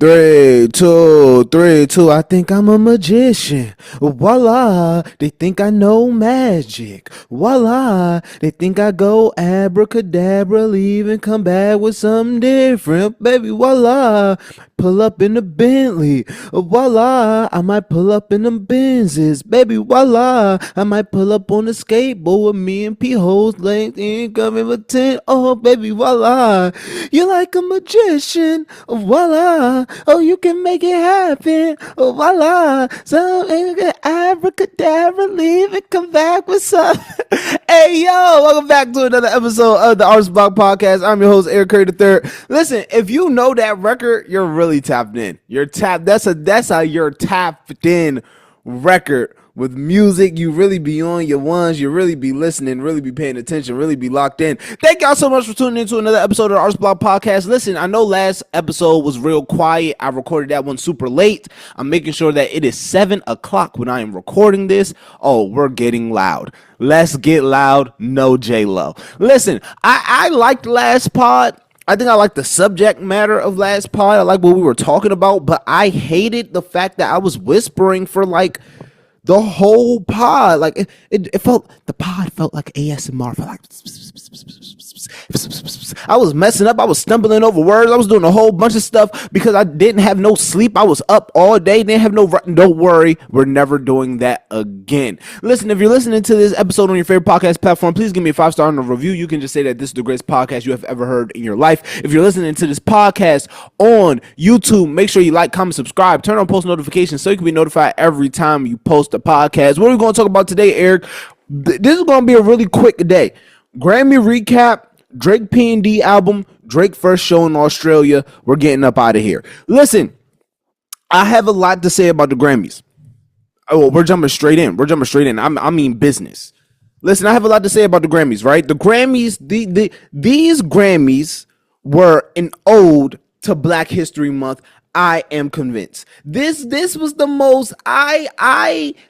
Three, two, three, two. I think I'm a magician. Voila. They think I know magic. Voila. They think I go abracadabra, leave and come back with something different. Baby, voila. Pull up in the Bentley. Voila. I might pull up in them Benzes. Baby, voila. I might pull up on the skateboard with me and P-holes length incoming with 10. Oh, baby, voila. You're like a magician. Voila. Oh, you can make it happen. Oh, voila. So, abracadabra, leave and come back with some. Hey, yo, welcome back to another episode of the Artist Block Podcast. I'm your host, Eric Curry III. Listen, if you know that record, you're really tapped in. You're tapped. That's a you're tapped in record. With music, you really be on your ones, you really be listening, really be paying attention, really be locked in. Thank y'all so much for tuning into another episode of the Artist Block Podcast. Listen, I know last episode was real quiet. I recorded that one super late. I'm making sure that it is 7 o'clock when I am recording this. Oh, we're getting loud. Let's get loud. No J-Lo. Listen, I liked last pod. I think I like the subject matter of last pod. I like what we were talking about, but I hated the fact that I was whispering for like the whole pod. Like it felt, the pod felt like ASMR. Felt like I was messing up. I was stumbling over words. I was doing a whole bunch of stuff because I didn't have no sleep. I was up all day. Didn't have no. Don't worry, we're never doing that again. Listen, if you're listening to this episode on your favorite podcast platform, please give me a 5-star and a review. You can just say that this is the greatest podcast you have ever heard in your life. If you're listening to this podcast on YouTube, make sure you like, comment, subscribe, turn on post notifications so you can be notified every time you post a podcast. What are we going to talk about today, Eric? This is going to be a really quick day. Grammy recap, Drake PND album, Drake first show in Australia. We're getting up out of here. Listen, I have a lot to say about the Grammys. Oh, we're jumping straight in. I mean business. Listen, I have a lot to say about the Grammys, right? The Grammys, these Grammys were an ode to Black History Month. I am convinced. This was the most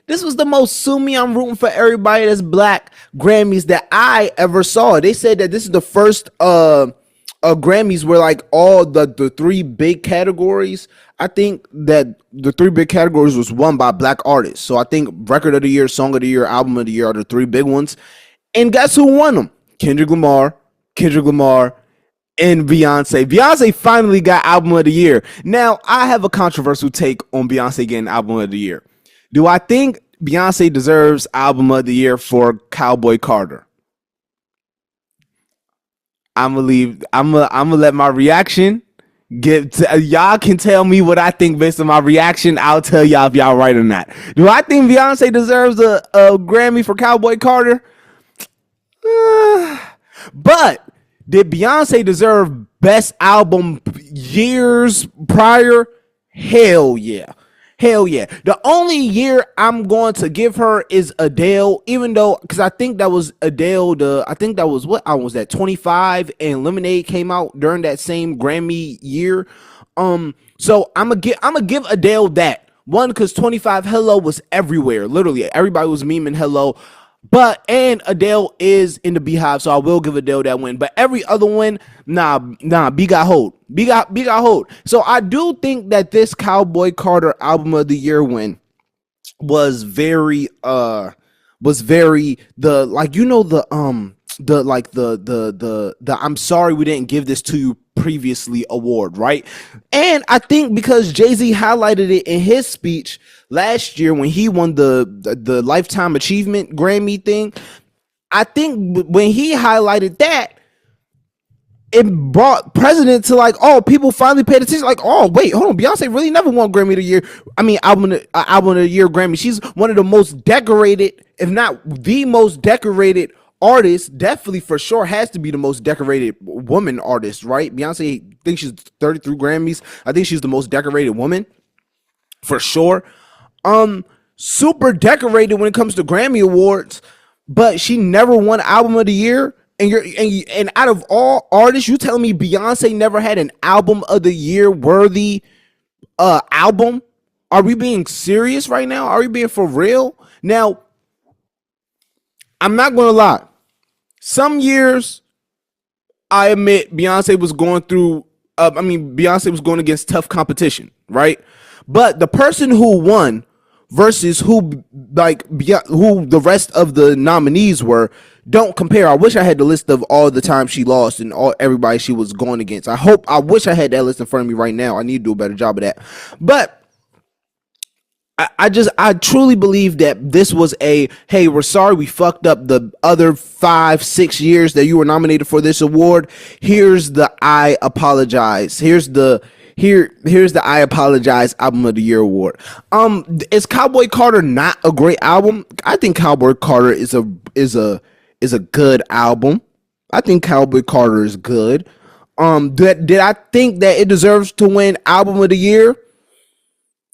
this was the most sue me, I'm rooting for everybody that's black Grammys that I ever saw. They said that this is the first Grammys where like all the three big categories, I think that the three big categories was won by black artists. So I think record of the year, song of the year, album of the year are the three big ones. And guess who won them? Kendrick Lamar, and Beyonce. Beyonce finally got album of the year. Now, I have a controversial take on Beyonce getting album of the year. Do I think Beyonce deserves album of the year for Cowboy Carter? I'm gonna let my reaction get to, y'all can tell me what I think based on my reaction. I'll tell y'all if y'all right or not. Do I think Beyonce deserves a Grammy for Cowboy Carter? But did Beyonce deserve best album years prior? Hell yeah. The only year I'm going to give her is Adele, even though, because I think that was Adele, I think that was, what album was that, 25, and Lemonade came out during that same Grammy year. So I'm gonna give Adele that. One, because 25 Hello was everywhere. Literally, everybody was memeing Hello. And Adele is in the Beehive, so I will give Adele that win. But every other win, nah, B got hold. B got hold. So I do think that this Cowboy Carter album of the year win was very the I'm sorry we didn't give this to you previously award, right? And I think because Jay-Z highlighted it in his speech last year when he won the Lifetime Achievement Grammy thing, I think when he highlighted that, it brought precedent to like, oh, people finally paid attention. Like, oh, wait, hold on, Beyonce really never won Grammy of the year. I mean, album of the year Grammy. She's one of the most decorated, if not the most decorated artist, definitely for sure has to be the most decorated woman artist, right? Beyonce, I think she's 33 Grammys. I think she's the most decorated woman for sure. Super decorated when it comes to Grammy Awards, but she never won album of the year. And out of all artists, you telling me Beyonce never had an album of the year worthy album? Are we being serious right now? Are we being for real? Now, I'm not gonna lie. Some years, I admit Beyonce was going through I mean, Beyonce was going against tough competition, right? But the person who won versus who who the rest of the nominees were don't compare. I wish I had the list of all the time she lost and all everybody she was going against. I wish I had that list in front of me right now. I need to do a better job of that. But I truly believe that this was a, hey, we're sorry we fucked up the other 5-6 years that you were nominated for this award. Here's the I apologize. Here's the I apologize album of the year award. Is Cowboy Carter not a great album? I think Cowboy Carter is a good album. I think Cowboy Carter is good. Did I think that it deserves to win album of the year?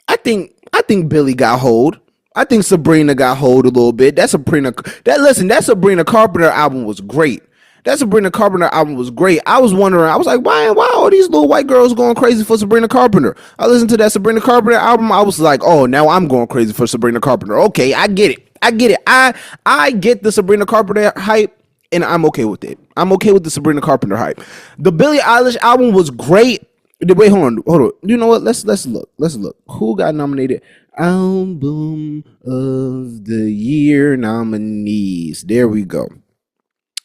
I think Billy got hold. I think Sabrina got hold a little bit. That Sabrina Carpenter album was great. That Sabrina Carpenter album was great. I was wondering, I was like, why are these little white girls going crazy for Sabrina Carpenter? I listened to that Sabrina Carpenter album. I was like, oh, now I'm going crazy for Sabrina Carpenter. Okay, I get it. I get the Sabrina Carpenter hype, and I'm okay with it. I'm okay with the Sabrina Carpenter hype. The Billie Eilish album was great. Wait, hold on. You know what? Let's look. Who got nominated? Album of the year nominees. There we go.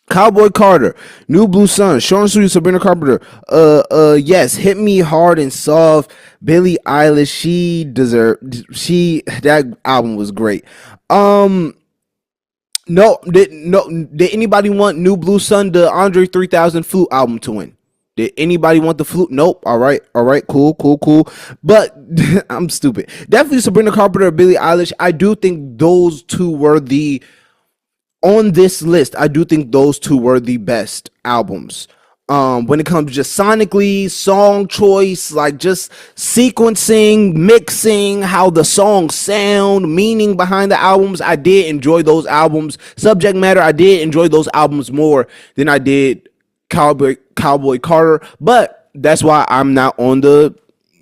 Cowboy Carter, New Blue Sun, Sean Sweet, Sabrina Carpenter. Yes, Hit Me Hard and Soft. Billie Eilish, that album was great. Did anybody want New Blue Sun, the Andre 3000 flute album to win? Did anybody want the flute? Nope. All right. Cool. But I'm stupid. Definitely Sabrina Carpenter or Billie Eilish. I do think those two were on this list. I do think those two were the best albums. When it comes to just sonically, song choice, like just sequencing, mixing, how the songs sound, meaning behind the albums, I did enjoy those albums. Subject matter, I did enjoy those albums more than I did Cowboy Carter, but that's why I'm not on the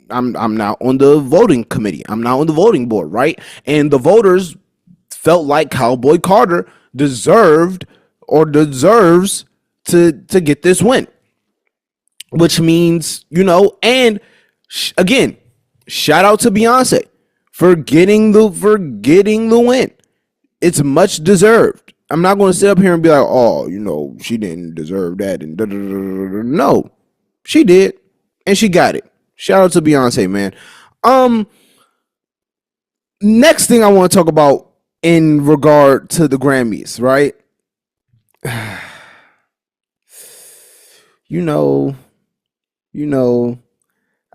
voting committee. I'm not on the voting board, right? And the voters felt like Cowboy Carter deserves to get this win, which means, and again, shout out to Beyonce for getting the win. It's much deserved. I'm not going to sit up here and be like, oh, she didn't deserve that. And no, she did. And she got it. Shout out to Beyonce, man. Next thing I want to talk about in regard to the Grammys, right? I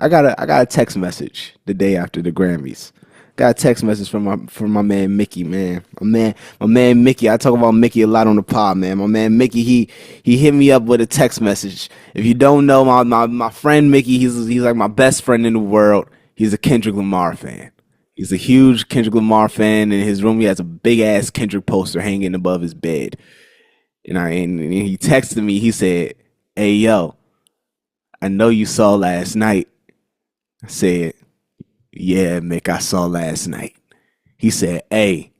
got a text message the day after the Grammys. Got a text message from my man Mickey, man. My man Mickey. I talk about Mickey a lot on the pod, man. My man Mickey, he hit me up with a text message. If you don't know my friend Mickey, he's like my best friend in the world. He's a Kendrick Lamar fan. He's a huge Kendrick Lamar fan. In his room, he has a big ass Kendrick poster hanging above his bed. And he texted me. He said, "Hey yo, I know you saw last night." I said, "Yeah, Mick, I saw last night." He said, "Hey,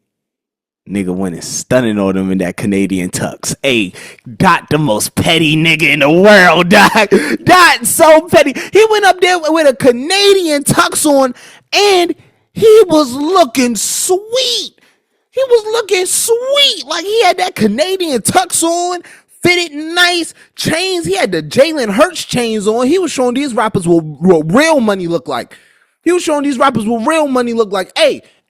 nigga went and stunning on him in that Canadian Tux. Hey, Dot the most petty nigga in the world, Dot. Dot so petty. He went up there with a Canadian Tux on, and he was looking sweet. He was looking sweet. Like he had that Canadian Tux on, fitted nice, chains. He had the Jalen Hurts chains on. He was showing these rappers what real money look like. Hey,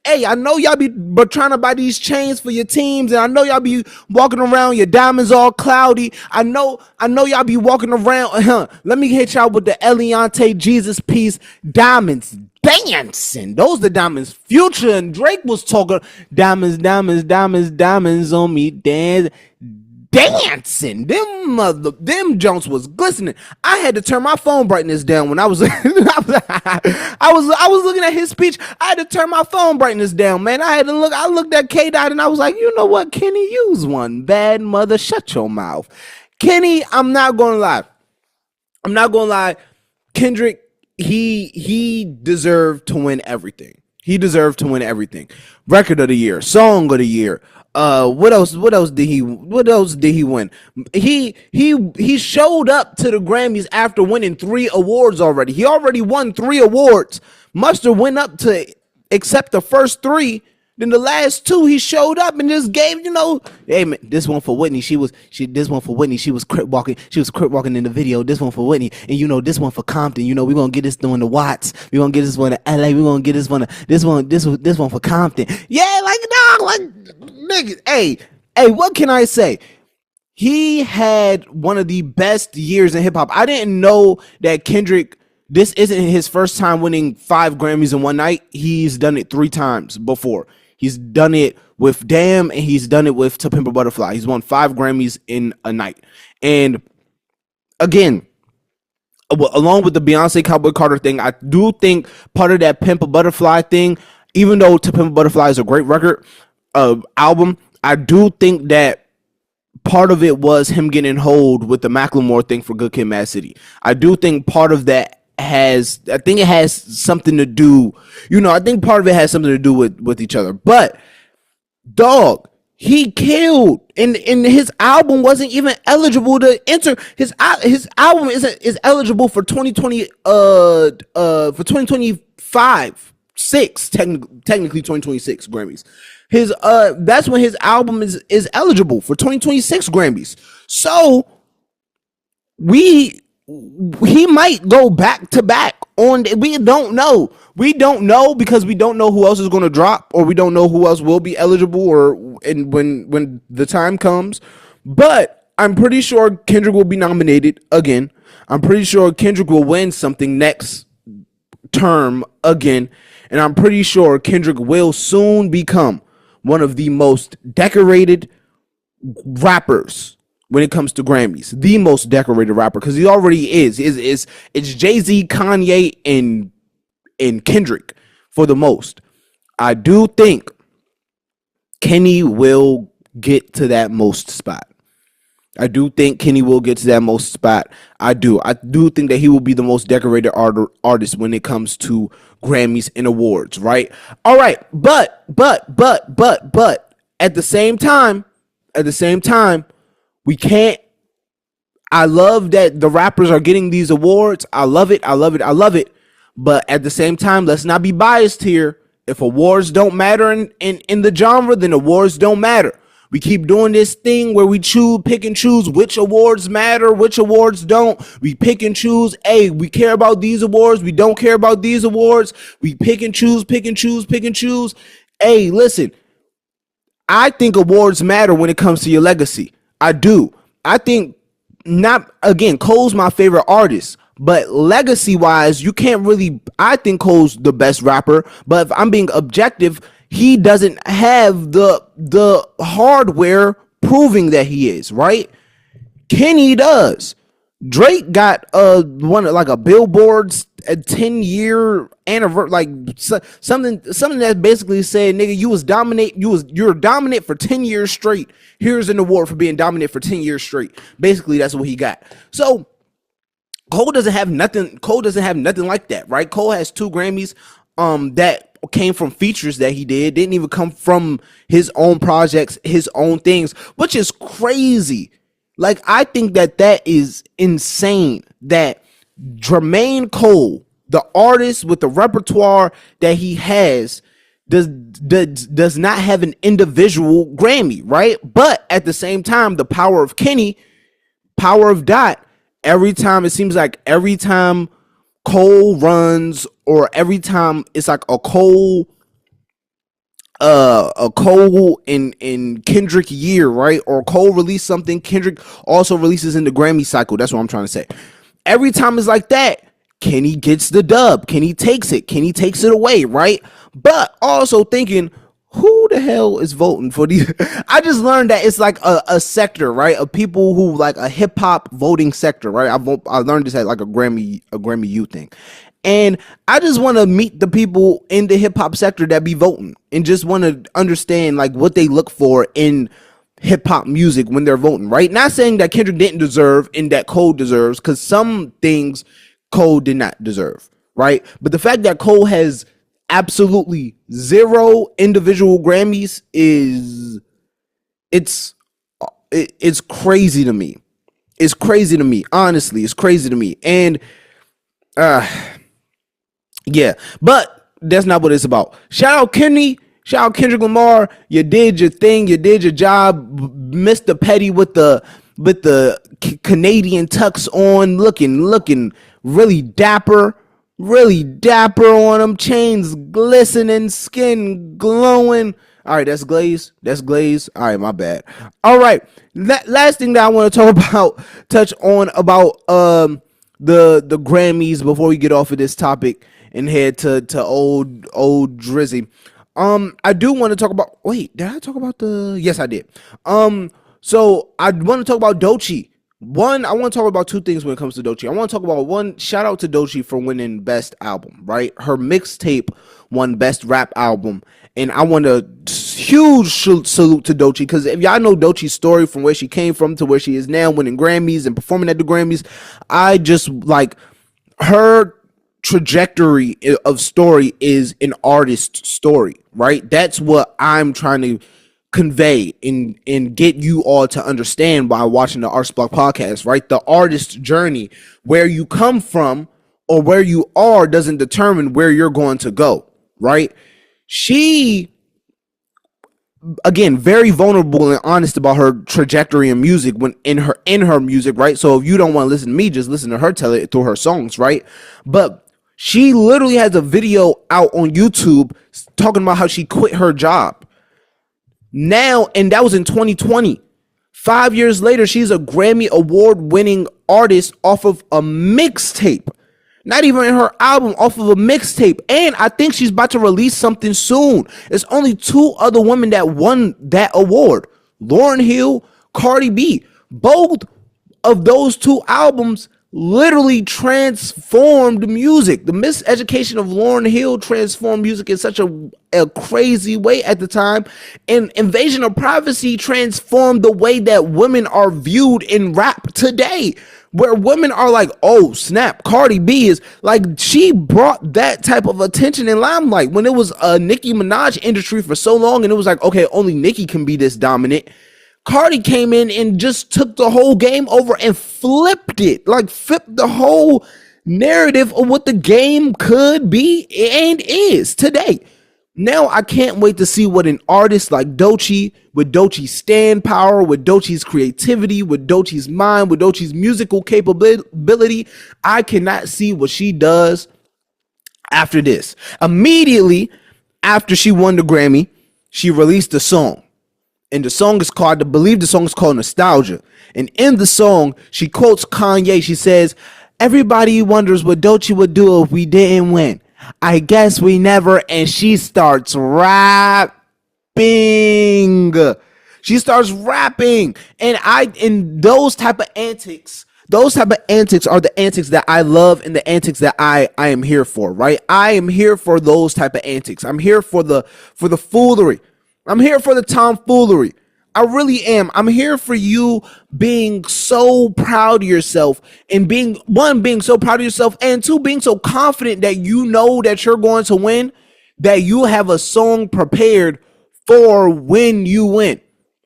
I know y'all be trying to buy these chains for your teams, and I know y'all be walking around your diamonds all cloudy. I know y'all be walking around. Let me hit y'all with the Eliante Jesus piece, diamonds dancing. Those the diamonds. Future and Drake was talking diamonds on me, dancing. Them Jones was glistening. I had to turn my phone brightness down when I was I was looking at his speech. I had to turn my phone brightness down, man. I looked at K-Dot and I was like, you know what, Kenny, use one. Bad mother, shut your mouth. Kenny, I'm not gonna lie. Kendrick, he deserved to win everything. Record of the year, song of the year, What else did he win? He showed up to the Grammys after winning 3 awards already. He already won 3 awards. Mustard went up to accept the first 3. Then the last 2 he showed up and just gave, hey man, this one for Whitney. This one for Whitney. She was crip walking. She was crip walking in the video. This one for Whitney. And this one for Compton. We're gonna get this one to Watts. We're gonna get this one to LA. We're gonna get this one for Compton. Yeah, like dog, like niggas. Hey, what can I say? He had one of the best years in hip hop. I didn't know that Kendrick, this isn't his first time winning 5 Grammys in one night. He's done it 3 times before. He's done it with Damn, and he's done it with To Pimp a Butterfly. He's won 5 Grammys in a night. And again, along with the Beyonce Cowboy Carter thing, I do think part of that Pimp a Butterfly thing, even though To Pimp a Butterfly is a great record, album, I do think that part of it was him getting hold with the Macklemore thing for Good Kid, Mad City. I do think part of that I think it has something to do, I think part of it has something to do with each other. But dog, he killed, and his album wasn't even eligible to enter. His album is eligible for 2020 for 2025 6 technically 2026 Grammys. His that's when his album is eligible for 2026 Grammys. So he might go back to back on. We don't know because we don't know who else is going to drop, or we don't know who else will be eligible, and when the time comes. But I'm pretty sure Kendrick will be nominated again. I'm pretty sure Kendrick will win something next term again, and I'm pretty sure Kendrick will soon become one of the most decorated rappers when it comes to Grammys. The most decorated rapper, because he already is. It's Jay-Z, Kanye, and Kendrick for the most. I do think Kenny will get to that most spot. I do think Kenny will get to that most spot. I do think that he will be the most decorated artist when it comes to Grammys and awards, right? All right, but at the same time, we can't. I love that the rappers are getting these awards. I love it. But at the same time, let's not be biased here. If awards don't matter in the genre, then awards don't matter. We keep doing this thing where we pick and choose which awards matter, which awards don't. We pick and choose. Hey, we care about these awards. We don't care about these awards. We pick and choose. Hey, listen, I think awards matter when it comes to your legacy. I do. I think Cole's my favorite artist, but legacy wise, you can't really. I think Cole's the best rapper, but if I'm being objective, he doesn't have the hardware proving that he is, right? Kenny does. Drake got a Billboard's a 10-year anniversary, like something that basically said, nigga, you're dominant for 10 years straight. Here's an award for being dominant for 10 years straight. Basically, that's what he got. So Cole doesn't have nothing like that, right? Cole has 2 Grammys that came from features that he didn't even come from his own projects, his own things, which is crazy. Like, I think that is insane that Jermaine Cole, the artist with the repertoire that he has, does not have an individual Grammy, right? But at the same time, the power of Kenny, power of Dot, every time Cole runs, or every time it's like a Cole in Kendrick year, right? Or Cole released something, Kendrick also releases in the Grammy cycle. That's what I'm trying to say. Every time it's like that, Kenny gets the dub. Kenny takes it away, right? But also thinking, who the hell is voting for these? I just learned that it's like a sector, right? Of people who like a hip hop voting sector, right? I learned this at like a Grammy U thing. And I just want to meet the people in the hip hop sector that be voting, and just want to understand like what they look for in hip hop music when they're voting, right? Not saying that Kendrick didn't deserve and that Cole deserves, because some things Cole did not deserve, right? But the fact that Cole has absolutely 0 individual Grammys is It's it's crazy to me. It's crazy to me. Honestly, it's crazy to me. And uh yeah, but that's not what it's about. Shout out Kenny. Shout out Kendrick Lamar. You did your thing. You did your job. Mr. Petty with the Canadian tux on, looking really dapper on them. Chains glistening, skin glowing. All right, that's glaze. That's glaze. All right, my bad. All right, last thing that I want to talk about, touch on about the Grammys before we get off of this topic and head to old Drizzy. I do want to talk about. Wait, did I talk about the? Yes, I did. So I want to talk about Doechii. One, I want to talk about two things when it comes to Doechii. I want to talk about one, shout out to Doechii for winning Best Album, right? Her mixtape won Best Rap Album. And I want a huge salute to Doechii, because if y'all know Doechii's story from where she came from to where she is now, winning Grammys and performing at the Grammys, I just like her trajectory of story is an artist story, right? That's what I'm trying to convey and get you all to understand by watching the Arts Block podcast, right? The artist journey, where you come from or where you are doesn't determine where you're going to go, right? She, again, very vulnerable and honest about her trajectory in music when in her music, right? So if you don't want to listen to me, just listen to her tell it through her songs, right? But she literally has a video out on YouTube talking about how she quit her job. Now, and that was in 2020. 5 years later, she's a Grammy Award winning artist off of a mixtape. Not even in her album, off of a mixtape. And I think she's about to release something soon. There's only two other women that won that award. Lauryn Hill, Cardi B. Both of those two albums literally transformed music. The Miseducation of Lauryn Hill transformed music in such a crazy way at the time. And Invasion of Privacy transformed the way that women are viewed in rap today, where women are like, oh snap, Cardi B is like, she brought that type of attention and limelight when it was a Nicki Minaj industry for so long, and it was like, okay, only Nicki can be this dominant. Cardi came in and just took the whole game over and flipped it, like flipped the whole narrative of what the game could be and is today. Now I can't wait to see what an artist like Doechii, with Doechii's stand power, with Doechii's creativity, with Doechii's mind, with Doechii's musical capability, I cannot see what she does after this. Immediately after she won the Grammy, she released a song. And the song is called, I believe the song is called Nostalgia. And in the song, she quotes Kanye. She says, everybody wonders what Doechii would do if we didn't win. I guess we never. And she starts rapping. She starts rapping. And those type of antics are the antics that I love and the antics that I am here for, right? I am here for those type of antics. I'm here for the foolery. I'm here for the tomfoolery. I really am. I'm here for you being so proud of yourself and being so proud of yourself, and two, being so confident that you know that you're going to win, that you have a song prepared for when you win.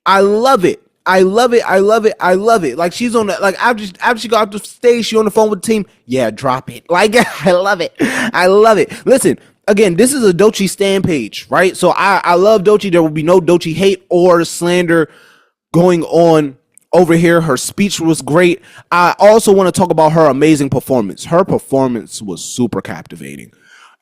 I love it. I love it. I love it. I love it. Like, she's on the, like, after she got off the stage, she on the phone with the team. Yeah, drop it. Like, I love it. I love it. Listen, again, this is a Doechii stan page, right? So I love Doechii. There will be no Doechii hate or slander going on over here. Her speech was great. I also want to talk about her amazing performance. Her performance was super captivating.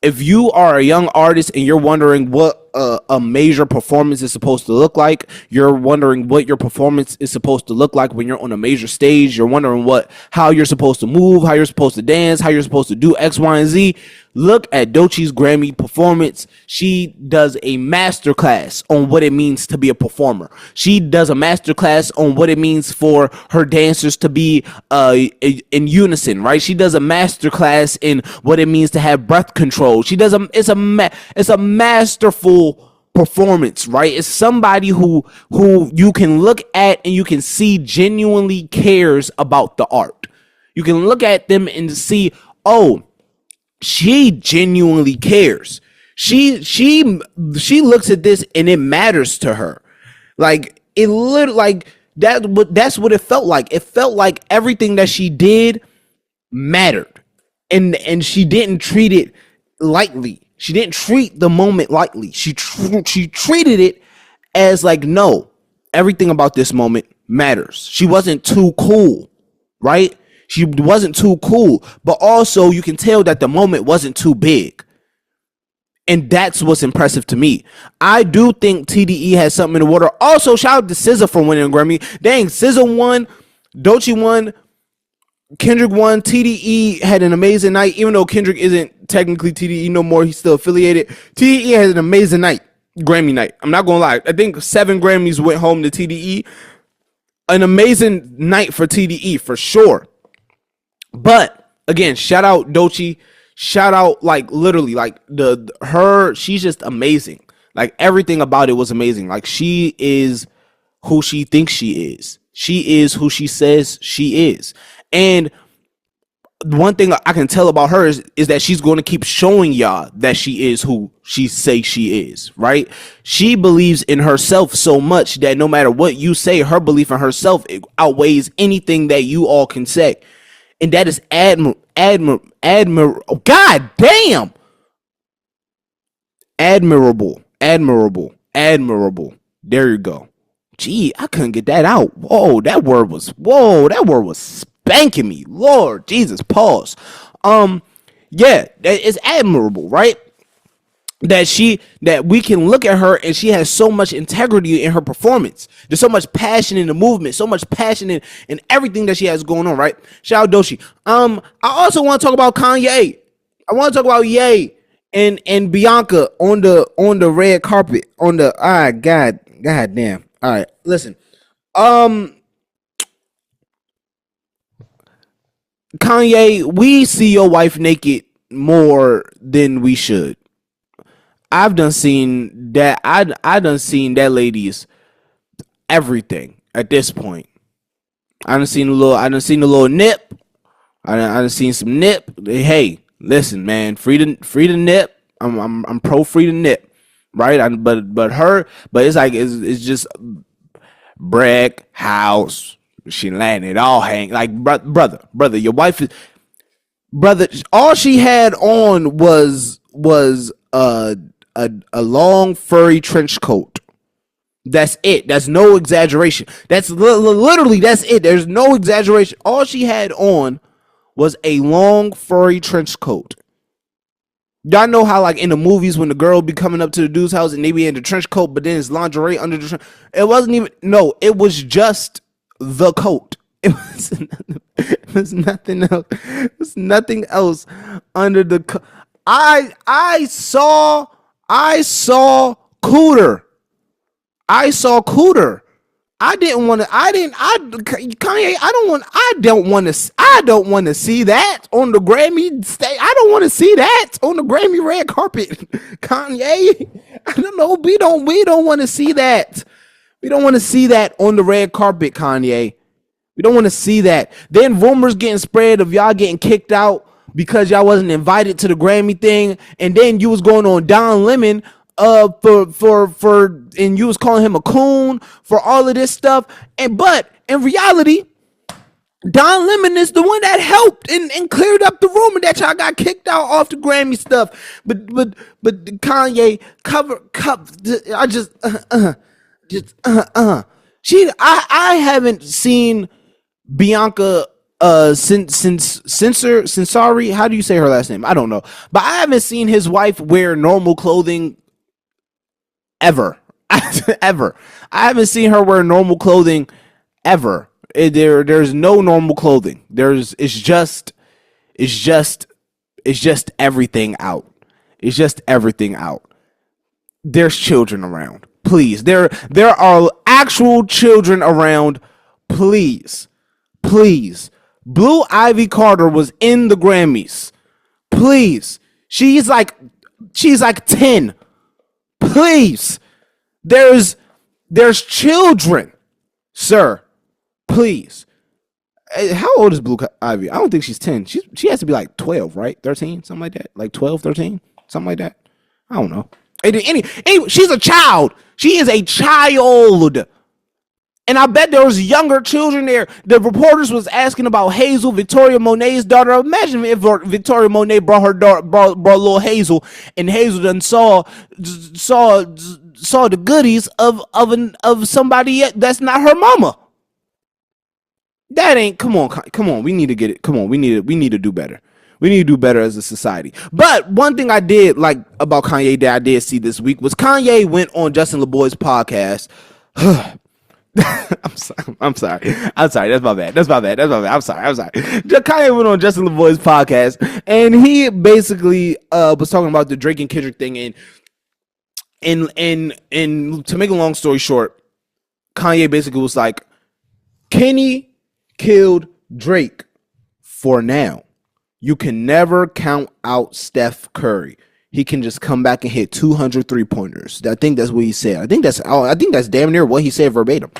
If you are a young artist and you're wondering what a major performance is supposed to look like, you're wondering what your performance is supposed to look like when you're on a major stage, you're wondering how you're supposed to move, how you're supposed to dance, how you're supposed to do X, Y, and Z, look at Doechii's Grammy performance. She does a masterclass on what it means to be a performer. She does a masterclass on what it means for her dancers to be in unison, right? She does a masterclass in what it means to have breath control. It's a masterful performance, right? It's somebody who you can look at and you can see genuinely cares about the art. You can look at them and see, oh, she genuinely cares. She looks at this and it matters to her. Like, It literally like that's what it felt like. It felt like everything that she did mattered, and she didn't treat it lightly. She didn't treat the moment lightly. She treated it as like, no, everything about this moment matters. She wasn't too cool, right? She wasn't too cool, but also you can tell that the moment wasn't too big. And that's what's impressive to me. I do think TDE has something in the water. Also, shout out to SZA for winning a Grammy. Dang, SZA won, Doechii won, Kendrick won. TDE had an amazing night. Even though Kendrick isn't technically TDE no more, he's still affiliated. TDE had an amazing night, Grammy night. I'm not gonna lie. I think 7 Grammys went home to TDE. An amazing night for TDE for sure. But again, shout out Doechii. Shout out, like, literally, like she's just amazing. Like, everything about it was amazing. Like, she is who she thinks she is. She is who she says she is. And one thing I can tell about her is that she's going to keep showing y'all that she is who she say she is, right? She believes in herself so much that no matter what you say, her belief in herself outweighs anything that you all can say. And that is admirable. God damn. Admirable. There you go. Gee, I couldn't get that out. That word was spanking me. Lord Jesus, pause. Yeah, it's admirable, right? That we can look at her and she has so much integrity in her performance. There's so much passion in the movement, so much passion in everything that she has going on, right? Shout out Doechii. I also want to talk about Kanye. I want to talk about Ye and Bianca on the red carpet. God damn. All right, listen. Kanye, we see your wife naked more than we should. I've done seen that. I done seen that lady's everything at this point. I done seen a little nip. I done seen some nip. Hey, listen, man, free the nip. I'm pro free the nip, right? But it's like it's just brick house. She landed all hang like brother. Your wife is brother. All she had on was a long furry trench coat. That's it. That's no exaggeration. That's literally that's it. There's no exaggeration. All she had on was a long furry trench coat. Y'all know how, like, in the movies when the girl be coming up to the dude's house and they be in the trench coat, but then it's lingerie under the trench. It wasn't even, no, it was just the coat. It was nothing else. It was nothing else under the coat. I saw Cooter. Kanye, I don't want to see that on the Grammy stage. I don't want to see that on the Grammy red carpet. Kanye, I don't know. We don't want to see that. We don't want to see that on the red carpet, Kanye. We don't want to see that. Then rumors getting spread of y'all getting kicked out because y'all wasn't invited to the Grammy thing, and then you was going on Don Lemon and you was calling him a coon for all of this stuff. But in reality, Don Lemon is the one that helped and cleared up the rumor that y'all got kicked out off the Grammy stuff. But Kanye I haven't seen Bianca Censori. How do you say her last name? I don't know. But I haven't seen his wife wear normal clothing ever. Ever. I haven't seen her wear normal clothing ever. There's no normal clothing. It's just everything out. It's just everything out. There's children around. Please. There are actual children around. Please. Blue Ivy Carter was in the Grammys. Please. She's like 10. Please. There's children, sir. Please. How old is Blue Ivy? I don't think she's 10. She has to be like 12, right? 13, something like that. Like 12, 13, something like that. I don't know. Anyway, she's a child. She is a child. And I bet there was younger children there. The reporters was asking about Hazel, Victoria Monet's daughter. Imagine if Victoria Monet brought her daughter, brought little Hazel, and Hazel done saw the goodies of somebody that's not her mama. That ain't, come on. We need to get it. Come on, we need to do better. We need to do better as a society. But one thing I did like about Kanye that I did see this week was Kanye went on Justin LeBoy's podcast. I'm sorry. That's my bad. I'm sorry. Kanye went on Justin LeBoy's podcast, and he basically was talking about the Drake and Kendrick thing. And to make a long story short, Kanye basically was like, Kenny killed Drake for now. You can never count out Steph Curry. He can just come back and hit 200 3-pointers. I think that's what he said. I think that's damn near what he said verbatim.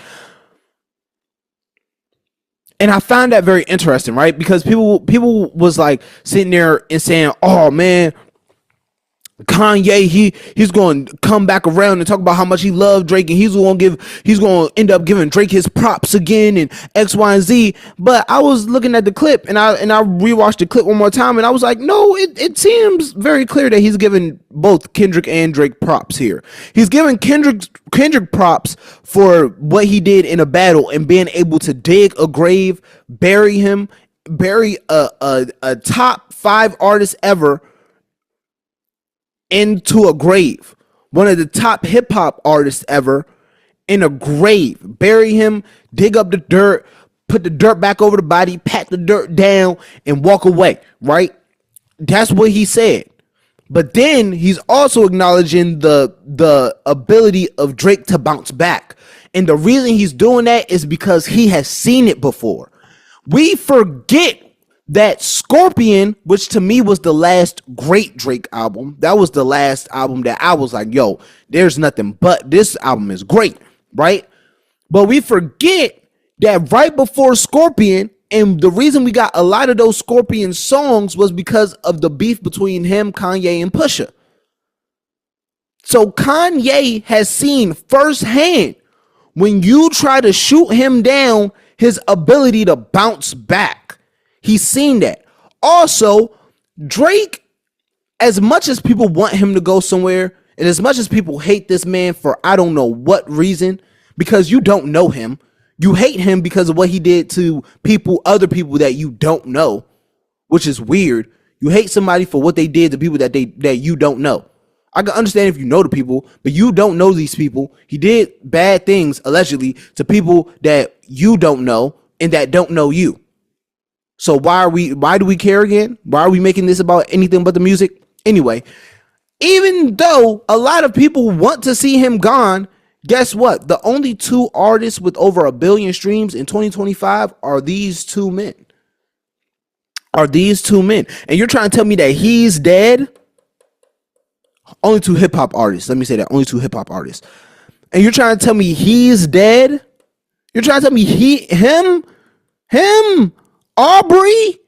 And I found that very interesting, right? Because people was like sitting there and saying, "Oh man, Kanye, he's going to come back around and talk about how much he loved Drake, and he's going to end up giving Drake his props again and X, Y, and Z." But I was looking at the clip, and I rewatched the clip one more time, and I was like, no, it seems very clear that he's giving both Kendrick and Drake props here. He's giving Kendrick props for what he did in a battle and being able to dig a grave, bury a top 5 artist ever into a grave, one of the top hip-hop artists ever, in a grave, bury him, dig up the dirt, put the dirt back over the body, pat the dirt down, and walk away, right? That's what he said. But then he's also acknowledging the ability of Drake to bounce back, and the reason he's doing that is because he has seen it before. We forget that Scorpion, which to me was the last great Drake album, that was the last album that I was like, yo, there's nothing but this album is great, right? But we forget that right before Scorpion, and the reason we got a lot of those Scorpion songs was because of the beef between him, Kanye, and Pusha. So Kanye has seen firsthand, when you try to shoot him down, his ability to bounce back. He's seen that. Also, Drake, as much as people want him to go somewhere, and as much as people hate this man for I don't know what reason, because you don't know him, you hate him because of what he did to other people that you don't know, which is weird. You hate somebody for what they did to people that you don't know. I can understand if you know the people, but you don't know these people. He did bad things, allegedly, to people that you don't know and that don't know you. So why do we care again? Why are we making this about anything but the music? Anyway, even though a lot of people want to see him gone, guess what? The only 2 artists with over 1 billion streams in 2025 are these 2 men. And you're trying to tell me that he's dead? Only 2 hip-hop artists. Let me say that. Only 2 hip-hop artists. And you're trying to tell me he's dead? You're trying to tell me him, Aubrey?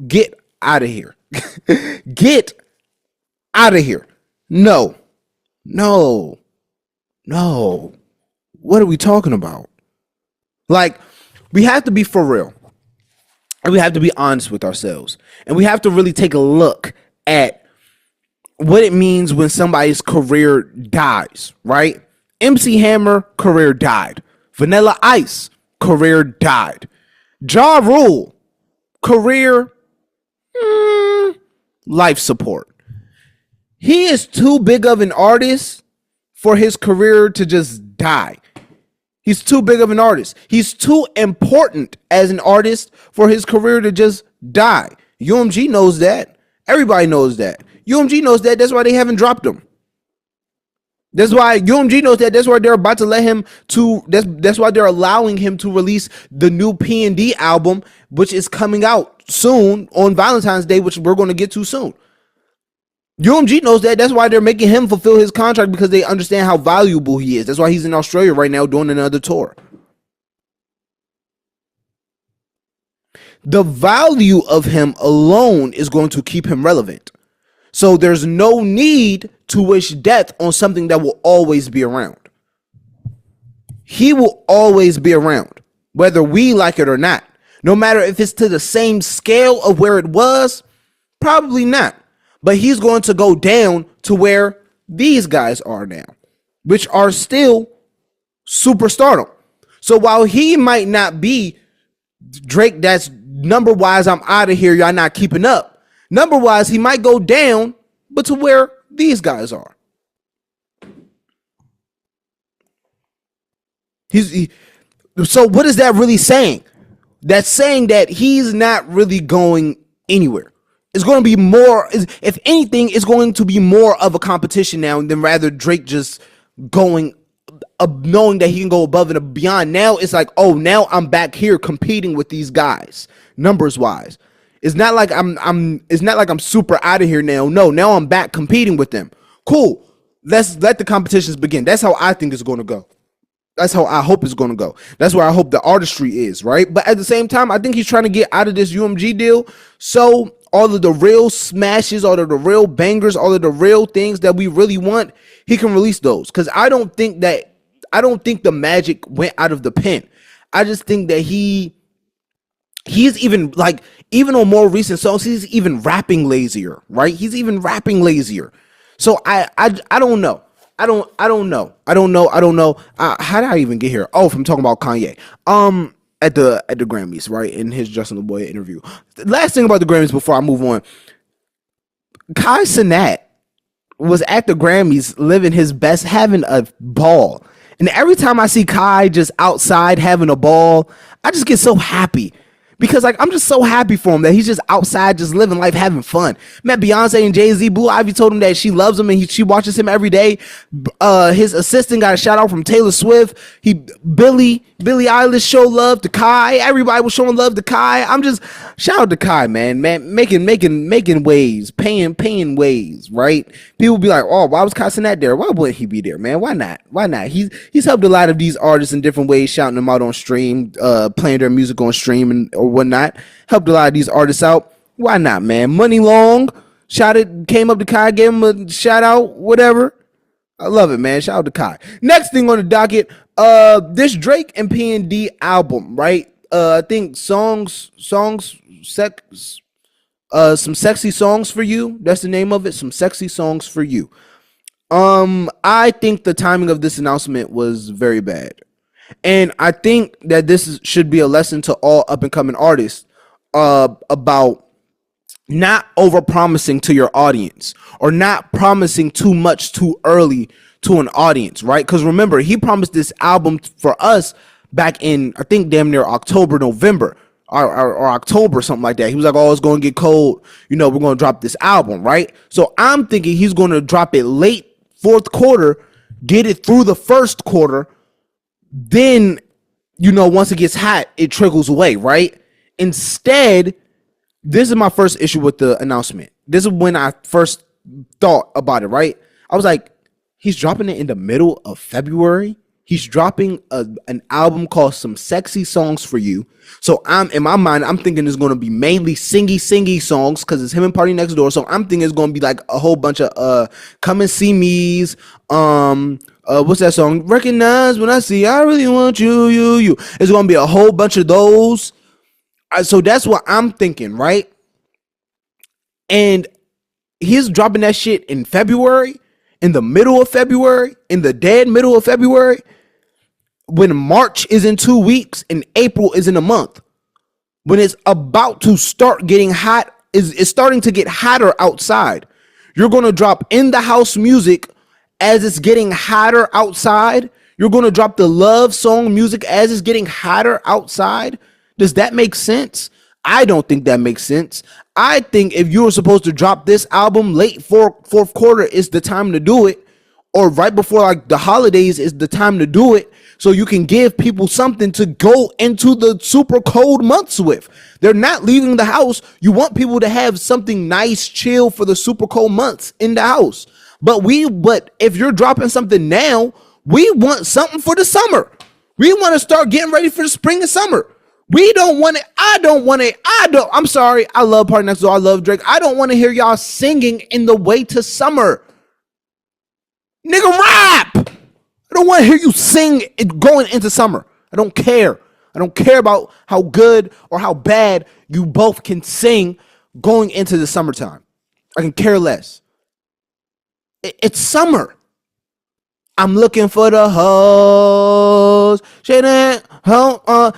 Get out of here. Get out of here. No. What are we talking about? Like, we have to be for real. And we have to be honest with ourselves. And we have to really take a look at what it means when somebody's career dies, right? MC Hammer, career died. Vanilla Ice, career died. Ja Rule, career, life support. He is too big of an artist for his career to just die. He's too big of an artist. He's too important as an artist for his career to just die. UMG knows that. Everybody knows that. UMG knows that. That's why they haven't dropped him. That's why UMG knows that. That's why they're about to let him to. That's why they're allowing him to release the new PND album, which is coming out soon on Valentine's Day, which we're going to get to soon. UMG knows that. That's why they're making him fulfill his contract, because they understand how valuable he is. That's why he's in Australia right now doing another tour. The value of him alone is going to keep him relevant. So there's no need to wish death on something that will always be around. he will always be around, whether we like it or not. No matter if it's to the same scale of where it was, probably not. But he's going to go down to where these guys are now, which are still superstardom. So while he might not be Drake, that's number wise, I'm out of here, y'all not keeping up. Number wise, he might go down, but to where these guys are. So what is that really saying? That's saying that he's not really going anywhere. It's going to be more, if anything, it's going to be more of a competition now than rather Drake just going knowing that he can go above and beyond. Now it's like, oh, now I'm back here competing with these guys, numbers wise. It's not like I'm super out of here now. No, now I'm back competing with them. Cool. Let's let the competitions begin. That's how I think it's going to go. That's how I hope it's going to go. That's where I hope the artistry is, right? But at the same time, I think he's trying to get out of this UMG deal. So all of the real smashes, all of the real bangers, all of the real things that we really want, he can release those. Because I don't think the magic went out of the pen. I just think that he's even like, even on more recent songs, he's even rapping lazier, right? He's even rapping lazier. So I don't know. I don't know. How did I even get here? Oh, from talking about Kanye. At the Grammys, right? In his Justin LeBoy interview. The last thing about the Grammys before I move on. Kai Cenat was at the Grammys living his best, having a ball. And every time I see Kai just outside having a ball, I just get so happy. Because like I'm just so happy for him that he's just outside, just living life, having fun. Met Beyonce and Jay-Z. Blue Ivy told him that she loves him and she watches him every day. His assistant got a shout out from Taylor Swift. Billie Eilish showed love to Kai. Everybody was showing love to Kai. I'm just shout out to Kai, man, making waves, paying waves, right? People be like, oh, why was Kai Cenat there? Why wouldn't he be there, man? Why not? He's helped a lot of these artists in different ways, shouting them out on stream, playing their music on stream or whatnot. Helped a lot of these artists out. Why not, man? Money Long came up to Kai, gave him a shout out, whatever. I love it, man. Shout out to Kai. Next thing on the docket, this Drake and PND album, right? I think some sexy songs for you. That's the name of it. Some sexy songs for you. I think the timing of this announcement was very bad. And I think that this should be a lesson to all up and coming artists about not over promising to your audience or not promising too much too early to an audience, right? Because remember, he promised this album for us back in, I think, damn near October, November or October, something like that. He was like, oh, it's going to get cold. We're going to drop this album, right? So I'm thinking he's going to drop it late fourth quarter, get it through the first quarter. Then, once it gets hot, it trickles away, right? Instead, this is my first issue with the announcement. This is when I first thought about it, right? I was like, he's dropping it in the middle of February. He's dropping an album called Some Sexy Songs for You. So in my mind, I'm thinking it's going to be mainly singy songs because it's him and Party Next Door. So I'm thinking it's going to be like a whole bunch of Come and See Me's, what's that song? Recognize When I See I Really Want You. It's going to be a whole bunch of those. So that's what I'm thinking, right? And he's dropping that shit in February, in the middle of February, in the dead middle of February, when March is in 2 weeks and April is in a month. When it's about to start getting hot, it's starting to get hotter outside. You're going to drop in the house music as it's getting hotter outside. You're going to drop the love song music as it's getting hotter outside. Does that make sense? I don't think that makes sense. I think if you were supposed to drop this album late fourth quarter is the time to do it, or right before like the holidays is the time to do it, so you can give people something to go into the super cold months with. They're not leaving the house. You want people to have something nice, chill for the super cold months in the house. But if you're dropping something now, we want something for the summer. We want to start getting ready for the spring and summer. We don't want it. I'm sorry. I love Party Next Door. I love Drake. I don't want to hear y'all singing in the way to summer. Nigga, rap. I I don't want to hear you sing it going into summer. I don't care. I don't care about how good or how bad you both can sing going into the summertime. I can care less. It's summer. I'm looking for the hoes. Say that,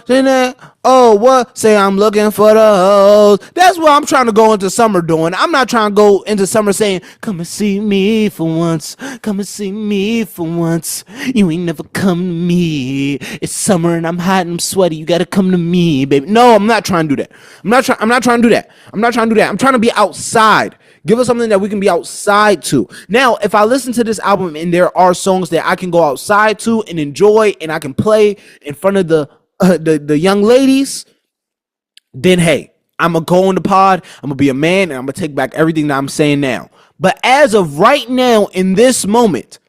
say that. Oh, what? Say I'm looking for the hoes. That's what I'm trying to go into summer doing. I'm not trying to go into summer saying, come and see me for once. Come and see me for once. You ain't never come to me. It's summer and I'm hot and I'm sweaty. You gotta come to me, baby. No, I'm not trying to do that. I'm not trying to do that. I'm not trying to do that. I'm trying to be outside. Give us something that we can be outside to. Now, if I listen to this album and there are songs that I can go outside to and enjoy and I can play in front of the young ladies, then hey, I'm going to go on the pod, I'm going to be a man, and I'm going to take back everything that I'm saying now. But as of right now, in this moment,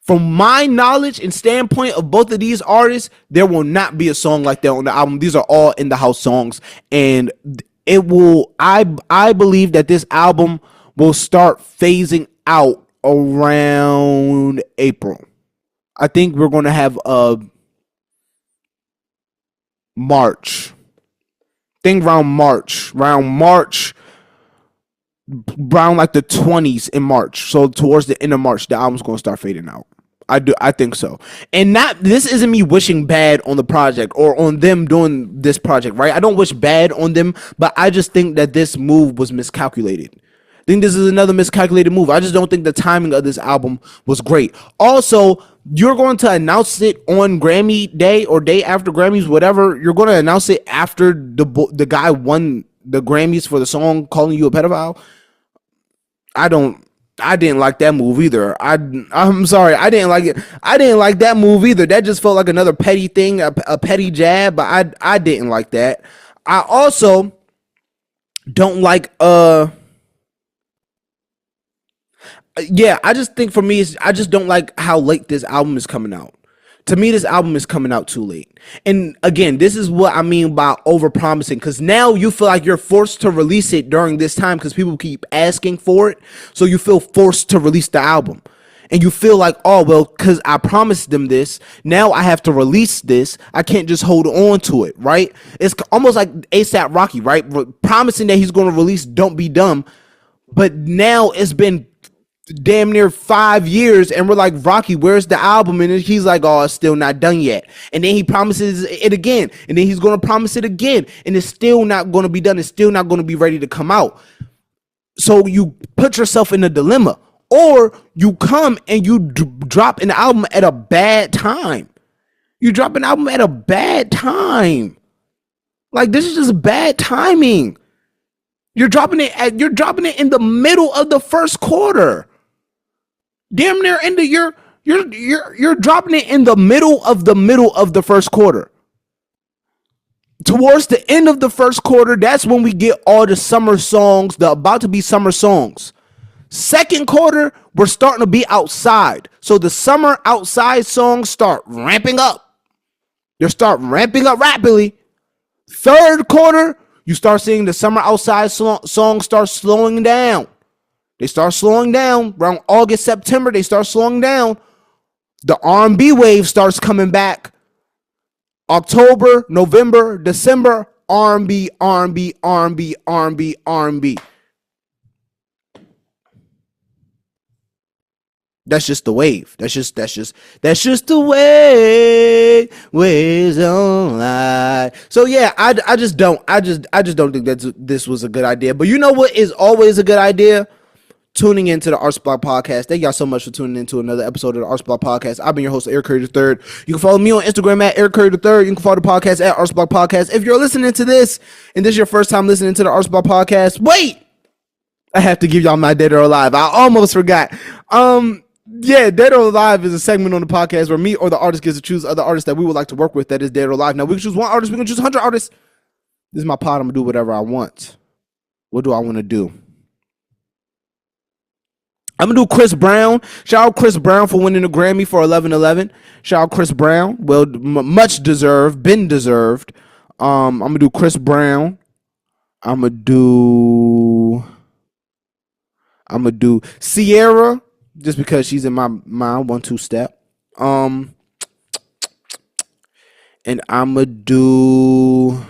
from my knowledge and standpoint of both of these artists, there will not be a song like that on the album. These are all in the house songs, and it will. I believe that this album will start phasing out around April. I think we're going to have a March. Think around March, around like the 20s in March. So towards the end of March, the album's going to start fading out. I think so. And not, this isn't me wishing bad on the project or on them doing this project, right? I don't wish bad on them, but I just think that this move was miscalculated. I think this is another miscalculated move. I just don't think the timing of this album was great. Also, you're going to announce it on Grammy Day or day after Grammys, whatever. You're going to announce it after the guy won the Grammys for the song "Calling You a Pedophile." I didn't like that move either. I'm sorry. I didn't like it. I didn't like that move either. That just felt like another petty thing, a petty jab, but I didn't like that. I also don't like yeah, I just think for me, I just don't like how late this album is coming out. To me, this album is coming out too late. And again, this is what I mean by overpromising, because now you feel like you're forced to release it during this time because people keep asking for it. So you feel forced to release the album. And you feel like, oh, well, because I promised them this, now I have to release this. I can't just hold on to it, right? It's almost like ASAP Rocky, right? Promising that he's going to release Don't Be Dumb. But now it's been damn near 5 years and we're like, Rocky, where's the album? And he's like, oh, it's still not done yet. And then he promises it again, and then he's going to promise it again, and it's still not going to be done. It's still not going to be ready to come out. So you put yourself in a dilemma, or you come and you drop an album at a bad time. You drop an album at a bad time. Like, this is just bad timing. You're dropping it in the middle of the first quarter. Damn near into you're dropping it in the middle of the first quarter. Towards the end of the first quarter, that's when we get all the summer songs, the about to be summer songs. Second quarter, we're starting to be outside. So the summer outside songs start ramping up. They start ramping up rapidly. Third quarter, you start seeing the summer outside songs start slowing down. They start slowing down around August, September. They start slowing down. The R&B wave starts coming back. October, November, December, R&B, R&B, R&B, R&B, R&B. That's just the wave. That's just the way. Waves don't lie. So yeah, I just don't think that this was a good idea. But you know what is always a good idea? Tuning into the Arts Block Podcast. Thank y'all so much for tuning into another episode of the Arts Block Podcast. I've been your host, Eric Curry III. You can follow me on Instagram at Eric Curry III. You can follow the podcast at Arts Block Podcast. If you're listening to this and this is your first time listening to the Arts Block Podcast, wait! I have to give y'all my Dead or Alive. I almost forgot. Yeah, Dead or Alive is a segment on the podcast where me or the artist gets to choose other artists that we would like to work with that is dead or alive. Now, we can choose one artist. We can choose 100 artists. This is my pod. I'm going to do whatever I want. What do I want to do? I'm going to do Chris Brown. Shout out Chris Brown for winning a Grammy for 11/11. Shout out Chris Brown. Well, much deserved. Been deserved. I'm going to do Chris Brown. I'm going to do Sierra, just because she's in my 1-2 step. Um, and I'ma do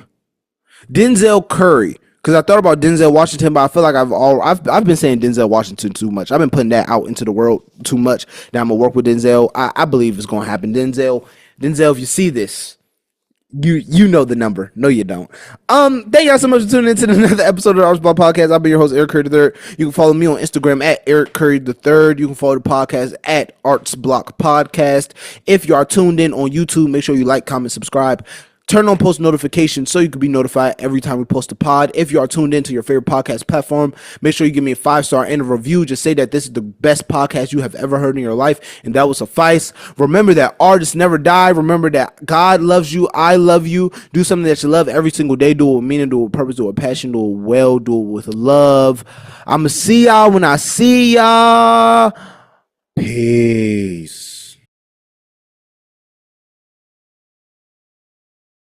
Denzel Curry. Because I thought about Denzel Washington, but I feel like I've been saying Denzel Washington too much. I've been putting that out into the world too much. That I'm gonna work with Denzel. I believe it's gonna happen. Denzel, if you see this, you know the number. No, you don't. Thank y'all so much for tuning into another episode of the Arts Block Podcast. I'll be your host, Eric Curry III. You can follow me on Instagram at Eric Curry III. You can follow the podcast at Arts Block Podcast. If you are tuned in on YouTube, make sure you like, comment, subscribe. Turn on post notifications so you can be notified every time we post a pod. If you are tuned into your favorite podcast platform, make sure you give me a 5-star and a review. Just say that this is the best podcast you have ever heard in your life, and that will suffice. Remember that artists never die. Remember that God loves you. I love you. Do something that you love every single day. Do it with meaning, do it with purpose, do it with passion, do it well, do it with love. I'ma see y'all when I see y'all. Peace.